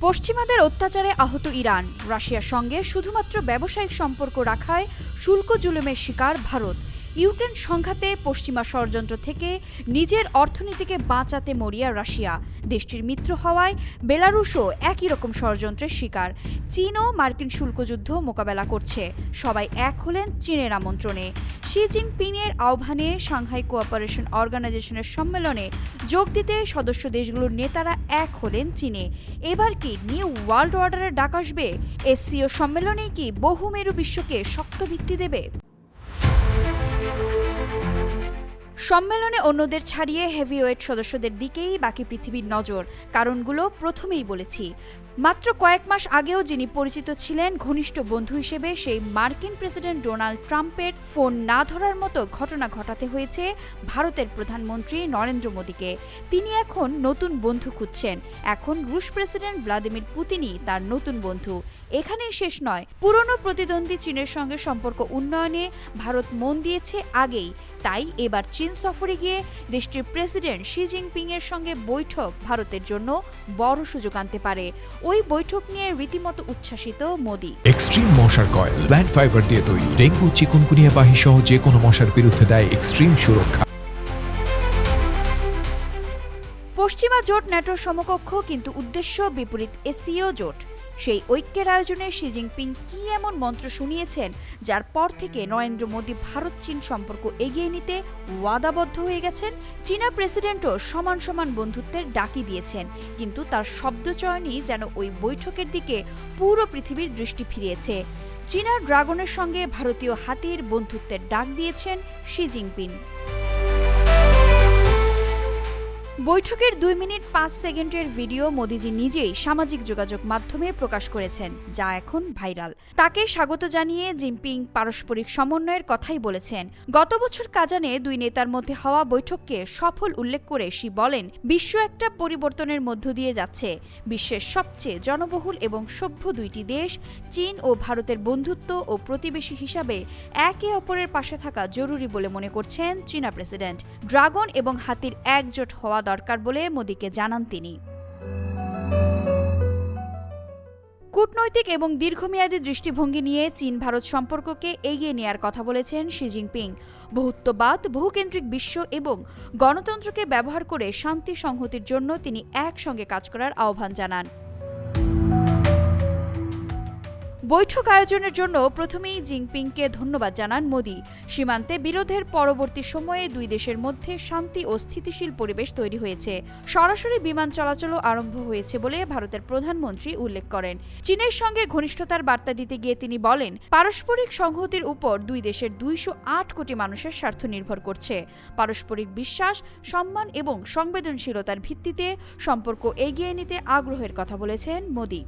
পশ্চিমাদের অত্যাচারে আহত ইরান, রাশিয়ার সঙ্গে শুধুমাত্র ব্যবসায়িক সম্পর্ক রাখায় শুল্ক জুলুমের শিকার ভারত। ইউক্রেন সংঘাতে পশ্চিমা ষড়যন্ত্র থেকে নিজের অর্থনীতিকে বাঁচাতে মরিয়া রাশিয়া। দেশটির মিত্র হওয়ায় বেলারুশও একই রকম ষড়যন্ত্রের শিকার। চীনও মার্কিন শুল্কযুদ্ধ মোকাবেলা করছে। সবাই এক হলেন চীনের আমন্ত্রণে। শি জিনপিংয়ের আহ্বানে সাংহাই কোঅপারেশন অর্গানাইজেশনের সম্মেলনে যোগ দিতে সদস্য দেশগুলোর নেতারা এক হলেন চীনে। এবার কি নিউ ওয়ার্ল্ড অর্ডারের ডাক আসবে? এসসিও সম্মেলনে কি বহুমেরু বিশ্বকে শক্ত ভিত্তি দেবে? সম্মেলনে অন্যদের ছাড়িয়ে হেভিওয়েট সদস্যদের দিকেই বাকি পৃথিবীর নজর। কারণগুলো প্রথমেই বলেছি। মাত্র কয়েক মাস আগেও যিনি পরিচিত ছিলেন ঘনিষ্ঠ বন্ধু হিসেবে, সেই মার্কিন প্রেসিডেন্ট ডোনাল্ড ট্রাম্পের ফোন না ধরার মতো ঘটনা ঘটাতে হয়েছে ভারতের প্রধানমন্ত্রী নরেন্দ্র মোদীকে। তিনি এখন নতুন বন্ধু খুঁজছেন। এখন রুশ প্রেসিডেন্ট ভ্লাদিমির পুতিনই তার নতুন বন্ধু। এখানেই শেষ নয়, পুরনো প্রতিদ্বন্দ্বী চীনের সঙ্গে সম্পর্ক উন্নয়নে ভারত মন দিয়েছে আগেই। তাই এবার চীন সফরে গিয়ে দেশটির প্রেসিডেন্ট শি জিনপিংয়ের সঙ্গে বৈঠক ভারতের জন্য বড় সুযোগ আনতে পারে। ওই বৈঠক নিয়ে রীতিমতো উচ্ছ্বাসিত মোদি। এক্সট্রিম মশার কয়েল প্ল্যান্ট ফাইবার দিয়ে তৈরি, ডেঙ্গু, চিকুনগুনিয়া বাহি সহ যে কোনো মশার বিরুদ্ধে দেয় এক্সট্রিম সুরক্ষা। পশ্চিমা জোট ন্যাটোর সমকক্ষ, কিন্তু উদ্দেশ্য বিপরীত এসসিও জোট। সেই ঐক্যের আয়োজনে শি জিনপিং কি এমন মন্ত্র শুনিয়েছেন যার পর থেকে নরেন্দ্র মোদী ভারত চীন সম্পর্ক এগিয়ে নিতে ওয়াদাবদ্ধ হয়ে গেছেন? চীনা প্রেসিডেন্টও সমান সমান বন্ধুত্বের ডাকি দিয়েছেন, কিন্তু তার শব্দচয়নই যেন ওই বৈঠকের দিকে পুরো পৃথিবীর দৃষ্টি ফিরিয়েছে। চীনা ড্রাগনের সঙ্গে ভারতীয় হাতির বন্ধুত্বের ডাক দিয়েছেন শি জিনপিং। বৈঠকের 2 মিনিট 5 সেকেন্ডের ভিডিও মোদিজি নিজেই সামাজিক যোগাযোগ মাধ্যমে প্রকাশ করেছেন, যা এখন ভাইরাল। তাকে স্বাগত জানিয়ে জিনপিং পারস্পরিক সমন্বয়ের কথাই বলেছেন। গত বছর কাজানে দুই নেতার মধ্যে হওয়া বৈঠককে সফল উল্লেখ করে শি বলেন, বিশ্ব একটা পরিবর্তনের মধ্য দিয়ে যাচ্ছে। বিশ্বের সবচেয়ে জনবহুল এবং সভ্য দুইটি দেশ চীন ও ভারতের বন্ধুত্ব ও প্রতিবেশী হিসাবে একে অপরের পাশে থাকা জরুরি বলে মনে করছেন চীনা প্রেসিডেন্ট। ড্রাগন এবং হাতির একজোট হওয়া দরকার বলে মোদীকে জানান তিনি। কূটনৈতিক এবং দীর্ঘমেয়াদী দৃষ্টিভঙ্গি নিয়ে চীন ভারত সম্পর্ককে এগিয়ে নেয়ার কথা বলেছেন শি জিনপিং। বহুত্ববাদ, বহুকেন্দ্রিক বিশ্ব এবং গণতন্ত্রকে ব্যবহার করে শান্তি সংহতির জন্য তিনি একসঙ্গে কাজ করার আহ্বান জানান। বৈঠক আয়োজনের জন্য প্রথমেই জিনপিংকে ধন্যবাদ জানান মোদি। সীমান্তে বিরোধের পরবর্তী সময়ে দুই দেশের মধ্যে শান্তি ও স্থিতিশীল পরিবেশ তৈরি হয়েছে। সরাসরি বিমান চলাচলও আরম্ভ হয়েছে বলে ভারতের প্রধানমন্ত্রী উল্লেখ করেন। চীনের সঙ্গে ঘনিষ্ঠতার বার্তা দিতে গিয়ে তিনি বলেন, পারস্পরিক সংহতির উপর দুই দেশের 208 কোটি মানুষের স্বার্থ নির্ভর করছে। পারস্পরিক বিশ্বাস, সম্মান এবং সংবেদনশীলতার ভিত্তিতে সম্পর্ক এগিয়ে নিতে আগ্রহের কথা বলেছেন মোদি।